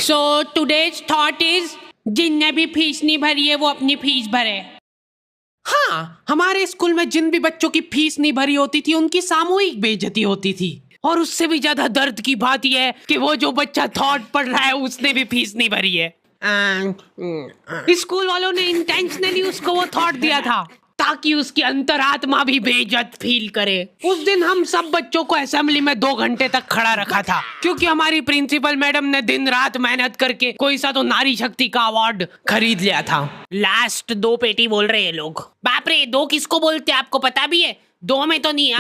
So today's thought is जिनने भी fees नहीं भरी है वो अपनी फीस भरे। हाँ, हमारे स्कूल में जिन भी बच्चों की फीस नहीं भरी होती थी उनकी सामूहिक बेइज्जती होती थी। और उससे भी ज्यादा दर्द की बात यह है कि वो जो बच्चा थॉट पढ़ रहा है उसने भी फीस नहीं भरी है। स्कूल वालों ने इंटेंशनली उसको वो थॉट दिया था ताकि उसकी अंतरात्मा भी बेइज्जत फील करे। उस दिन हम सब बच्चों को असेंबली में 2 घंटे तक खड़ा रखा था क्योंकि हमारी प्रिंसिपल मैडम ने दिन रात मेहनत करके कोई सा तो नारी शक्ति का अवार्ड खरीद लिया था। लास्ट 2 पेटी बोल रहे हैं लोग। बाप रे, 2 किसको बोलते हैं आपको पता भी है? 2 में तो नहीं।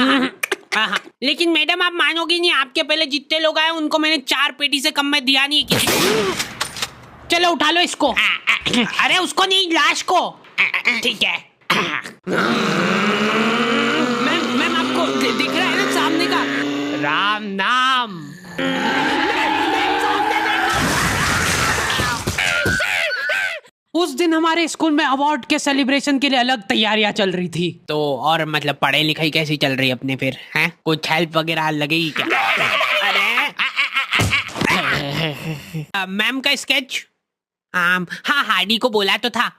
हाँ। लेकिन मैडम आप मानोगी नहीं, आपके पहले जितने लोग आए उनको मैंने 4 पेटी से कम में दिया नहीं किसी को। चलो उठा लो इसको। अरे उसको नहीं, लाश को। ठीक है। मैम आपको दिख रहा है ना सामने का राम नाम। उस दिन हमारे स्कूल में अवार्ड के सेलिब्रेशन के लिए अलग तैयारियां चल रही थी। तो और मतलब पढ़ाई लिखाई कैसी चल रही है अपने फिर? हैं कुछ हेल्प वगैरह लगेगी क्या? अरे मैम का स्केच। हाँ, हार्डी को बोला तो था।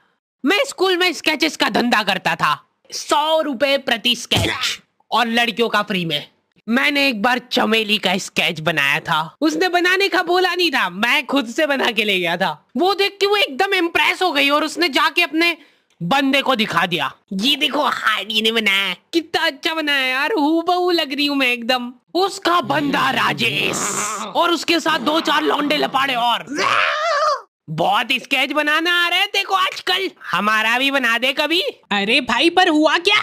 मैं स्कूल में स्केचेस का धंधा करता था, 100 रुपए प्रति स्केच और लड़कियों का फ्री में। मैंने एक बार चमेली का स्केच बनाया था। उसने बनाने का बोला नहीं था, मैं खुद से बना के ले गया था। वो देख के वो एकदम इम्प्रेस हो गई और उसने जाके अपने बंदे को दिखा दिया, ये देखो हार्डी ने बनाया, कितना अच्छा बनाया यार, हूबहू लग रही हूँ मैं एकदम। उसका बंदा राजेश और उसके साथ 2-4 लौंडे लपाड़े और बहुत स्केच बनाना आ रहा है देखो आजकल, हमारा भी बना दे कभी। अरे भाई पर हुआ क्या?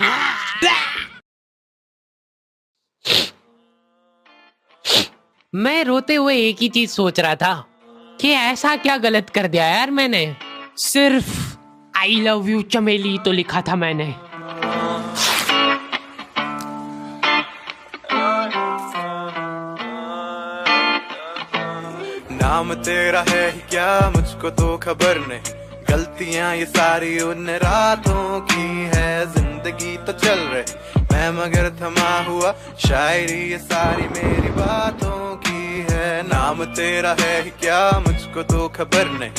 मैं रोते हुए एक ही चीज सोच रहा था कि ऐसा क्या गलत कर दिया यार मैंने। सिर्फ आई लव यू चमेली तो लिखा था मैंने। नाम तेरा है ही क्या मुझको तो खबर नहीं, गलतियां ये सारी उन रातों की है, जिंदगी तो चल रही मैं मगर थमा हुआ, शायरी ये सारी मेरी बातों की है। नाम तेरा है ही क्या मुझको तो खबर नहीं,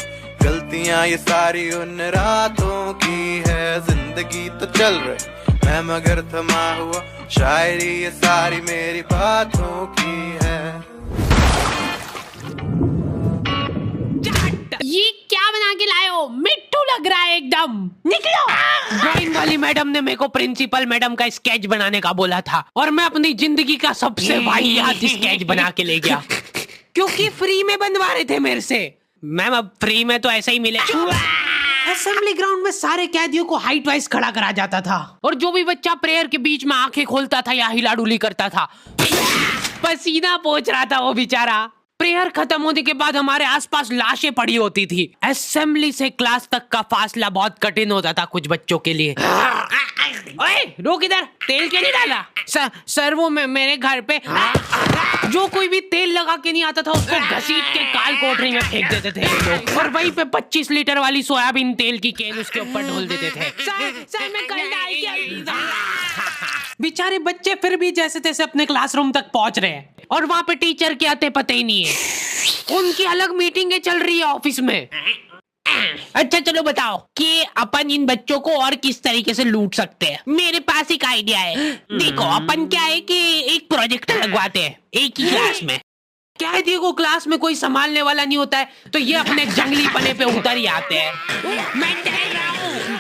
गलतियां ये सारी उन रातों की है, जिंदगी तो चल रही मैं मगर थमा हुआ, शायरी ये सारी मेरी बातों की है। ये क्या बना के लाए हो? मिट्टू लग रहा है एकदम। निकलो। ड्राइंग वाली मैडम ने मेरे को प्रिंसिपल मैडम का स्केच बनाने का बोला था और मैं अपनी जिंदगी का सबसे वाहियात स्केच बना के ले गया क्योंकि फ्री में बनवा रहे थे मेरे से। मैम अब फ्री में तो ऐसा ही मिलेगा। असेंबली ग्राउंड में सारे कैदियों को हाइट वाइज खड़ा करा जाता था और जो भी बच्चा प्रेयर के बीच में आंखें खोलता था या हिलाडुली करता था, पसीना पोंछ रहा था वो बेचारा। प्रेयर खत्म होने के बाद हमारे आसपास लाशें पड़ी होती थी। असेंबली से क्लास तक का फासला बहुत कठिन होता था कुछ बच्चों के लिए। ओए रोक इधर, तेल क्यों नहीं डाला? सर वो मेरे घर पे जो कोई भी तेल लगा के नहीं आता था उसको घसीट के काल कोठरी में फेंक देते थे लोग और वहीं पे 25 लीटर वाली सोयाबीन तेल की केन उसके ऊपर ढोल देते थे। सर मैं कल डाल के बेचारे बच्चे फिर भी जैसे तैसे अपने क्लासरूम तक पहुंच रहे हैं और वहाँ पे टीचर के आते पते ही नहीं है। उनकी अलग मीटिंगें चल रही है ऑफिस में। अच्छा चलो बताओ कि अपन इन बच्चों को और किस तरीके से लूट सकते हैं। मेरे पास एक आइडिया है। देखो अपन क्या है कि एक प्रोजेक्टर लगवाते हैं एक ही क्लास में। कैदी को क्लास में कोई संभालने वाला नहीं होता है तो ये अपने जंगली पने पे उतर ही आते हैं। मैं कह रहा हूँ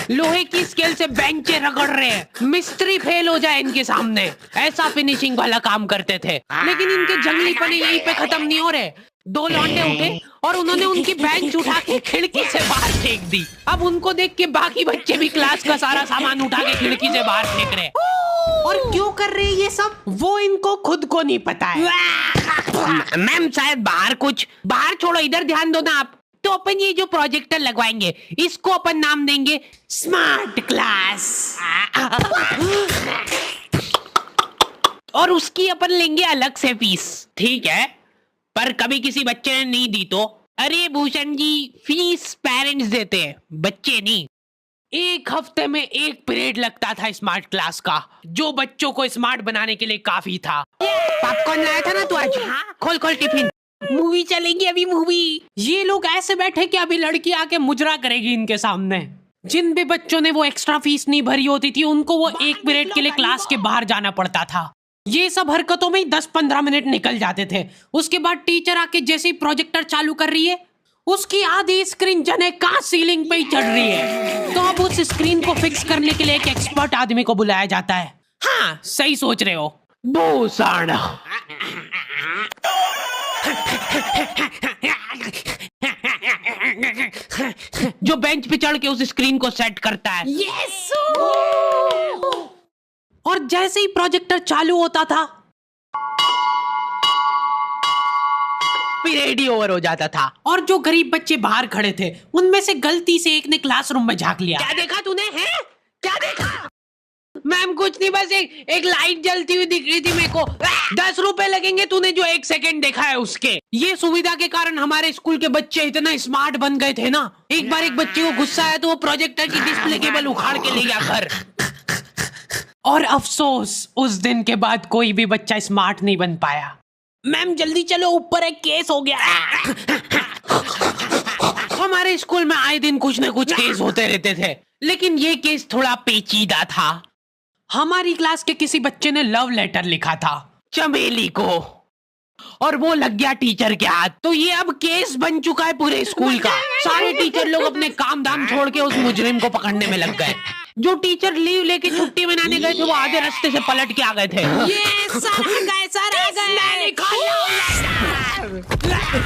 लोहे की स्केल से बेंचे रगड़ रहे हैं, मिस्त्री फेल हो जाए इनके सामने, ऐसा फिनिशिंग वाला काम करते थे। लेकिन इनके जंगली पने यहीं पे खत्म नहीं हो रहे। 2 लौंडे उठे और उन्होंने उनकी बेंच उठा के खिड़की से बाहर फेंक दी। अब उनको देख के बाकी बच्चे भी क्लास का सारा सामान उठा के खिड़की से बाहर फेंक रहे। और क्यों कर रहे हैं ये सब वो इनको खुद को नहीं पता है। मैम शायद बाहर छोड़ो, इधर ध्यान दो ना आप। तो अपन ये जो प्रोजेक्टर लगवाएंगे इसको अपन नाम देंगे स्मार्ट क्लास और उसकी अपन लेंगे अलग से फीस। ठीक है, पर कभी किसी बच्चे ने नहीं दी तो? अरे भूषण जी, फीस पेरेंट्स देते हैं, बच्चे नहीं। 1 हफ्ते में 1 पीरियड लगता था स्मार्ट क्लास का, जो बच्चों को स्मार्ट बनाने के लिए काफी था। पॉपकॉर्न लाया था ना तू आज? हाँ। खोल टिफिन। मूवी चलेगी अभी मूवी। ये लोग ऐसे बैठे कि अभी लड़की आके मुजरा करेगी इनके सामने। जिन भी बच्चों ने वो एक्स्ट्रा फीस नहीं भरी होती थी उनको वो 1 पीरियड के लिए क्लास के बाहर जाना पड़ता था। ये सब हरकतों में ही 10-15 मिनट निकल जाते थे। उसके बाद टीचर आके जैसे ही प्रोजेक्टर चालू कर रही है उसकी आधी स्क्रीन जने का सीलिंग पे ही चढ़ रही है। तो अब उस स्क्रीन को फिक्स करने के लिए एक एक्सपर्ट आदमी को बुलाया जाता है। हाँ सही सोच रहे हो भूषण। जो बेंच पे चढ़ के उस स्क्रीन को सेट करता है। यस। और जैसे ही प्रोजेक्टर चालू होता था पीरियड ही ओवर हो जाता था। और जो गरीब बच्चे बाहर खड़े थे उनमें से गलती से एक ने क्लासरूम में झांक लिया। क्या देखा तूने? है क्या देखा? मैम कुछ नहीं, बस एक लाइट जलती हुई दिख रही थी मेरे को। 10 रुपए लगेंगे तूने जो 1 सेकंड देखा है उसके। ये सुविधा के कारण हमारे स्कूल के बच्चे इतना स्मार्ट बन गए थे ना। एक बार एक बच्चे को गुस्सा आया तो वो प्रोजेक्टर की डिस्प्ले केबल उखाड़ के ले गया घर। और अफसोस उस दिन के बाद कोई भी बच्चा स्मार्ट नहीं बन पाया। मैम जल्दी चलो ऊपर एक केस हो गया। हमारे स्कूल में आए दिन कुछ न कुछ केस होते रहते थे लेकिन ये केस थोड़ा पेचीदा था। हमारी क्लास के किसी बच्चे ने लव लेटर लिखा था चमेली को और वो लग गया टीचर के हाथ। तो ये अब केस बन चुका है पूरे स्कूल का। सारे टीचर लोग अपने काम धाम छोड़ के उस मुजरिम को पकड़ने में लग गए। जो टीचर लीव लेके छुट्टी मनाने गए थे वो आधे रास्ते से पलट के आ गए थे। ये सर आ गए।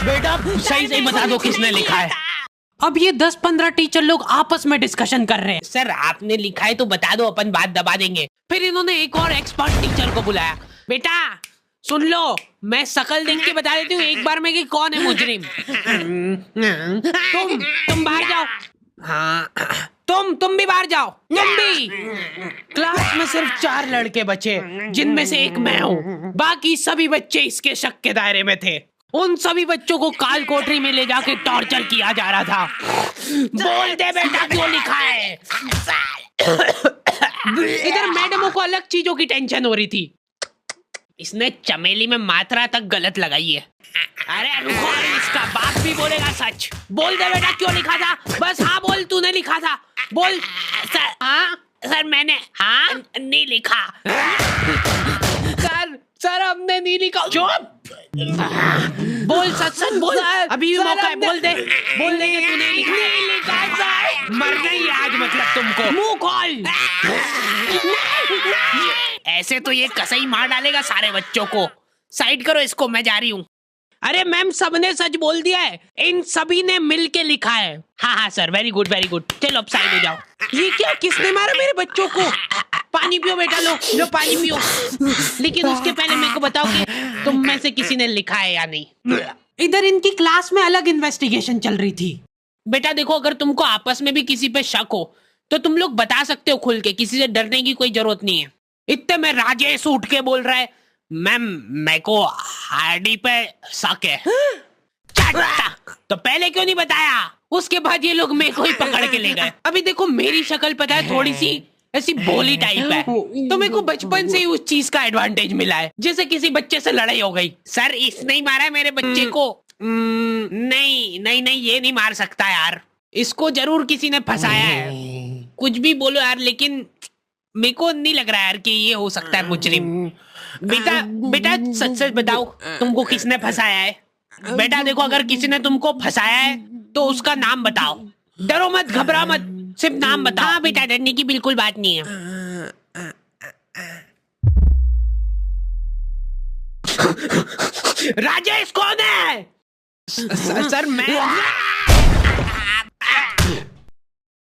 बेटा सही सही बता दो किसने लिखा है। अब ये 10-15 टीचर लोग आपस में डिस्कशन कर रहे हैं। सर आपने लिखा है तो बता दो, अपन बात दबा देंगे। फिर इन्होंने एक और एक्सपर्ट टीचर को बुलाया। बेटा सुन लो, मैं शक्ल देख के बता देती हूँ एक बार में कि कौन है मुजरिम। तुम बाहर जाओ। हाँ तुम भी बाहर जाओ। तुम भी। क्लास में सिर्फ 4 लड़के बचे जिनमें से एक मैं हूँ। बाकी सभी बच्चे इसके शक के दायरे में थे। उन सभी बच्चों को काल कोठरी में ले जाके टॉर्चर किया जा रहा था। बोल दे बेटा क्यों लिखा है। इधर मैडमों को अलग चीजों की टेंशन हो रही थी। इसने चमेली में मात्रा तक गलत लगाई है। अरे रुको, इसका बाप भी बोलेगा सच। बोल दे बेटा क्यों लिखा था। बस हाँ बोल, तूने लिखा था। बोल। सर हाँ सर मैंने हाँ नहीं लिखा। सर हमने नहीं लिखा। चुप। बोल सच बोल। अभी भी मौका है, बोल दे। बोल दे कि तूने नहीं लिखा सर। मरना ही आज मतलब तुमको। मुंह खोल। ऐसे तो ये कसाई मार डालेगा सारे बच्चों को। साइड करो इसको, मैं जा रही हूँ। अरे मैम सबने सच बोल दिया है। इन सभी ने मिल के लिखा है। हाँ sir, very good very good. चलो अब साइड हो जाओ। ये क्या, किसने मारा मेरे बच्चों को? पानी पियो बेटा, लो पानी पियो। लेकिन उसके पहले मेरे को बताओ कि तुम में से किसी ने लिखा है या नहीं। इधर इनकी क्लास में अलग इन्वेस्टिगेशन चल रही थी। बेटा देखो, अगर तुमको आपस में भी किसी पे शक हो तो तुम लोग बता सकते हो खुल के, किसी से डरने की कोई जरूरत नहीं है। इतने में राजेश उठ के बोल रहा है, मैम मेरे को हार्डी पे शक है। तो पहले क्यों नहीं बताया? उसके बाद ये लोग मेरे को ही पकड़ के ले गए। अभी देखो मेरी शक्ल पता है थोड़ी सी ऐसी भोली टाइप है, तो मेरे को बचपन से ही उस चीज का एडवांटेज मिला है। जैसे किसी बच्चे से लड़ाई हो गई, सर इसने ही मारा है मेरे बच्चे को। नहीं ये नहीं मार सकता यार, इसको जरूर किसी ने फंसाया है। कुछ भी बोलो यार, लेकिन मेरे को नहीं लग रहा यार कि ये हो सकता है मुजरिम। बेटा सच बताओ, तुमको किसने फंसाया है? बेटा देखो, अगर किसी ने तुमको फंसाया है तो उसका नाम बताओ। डरो मत, घबरा मत, सिर्फ नाम बताओ। हाँ बेटा, डरने की बिल्कुल बात नहीं है। राजेश कौन है? सर मैं।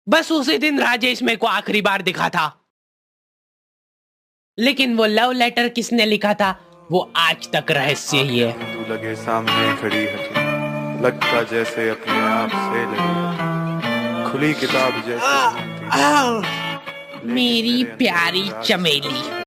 बस उसी दिन राजेश मेरे को आखिरी बार दिखा था, लेकिन वो लव लेटर किसने लिखा था वो आज तक रहस्य ही है। तू लगे सामने खड़ी है तू, लगता जैसे अपने आप से लगी, खुली किताब जैसे मेरी प्यारी चमेली।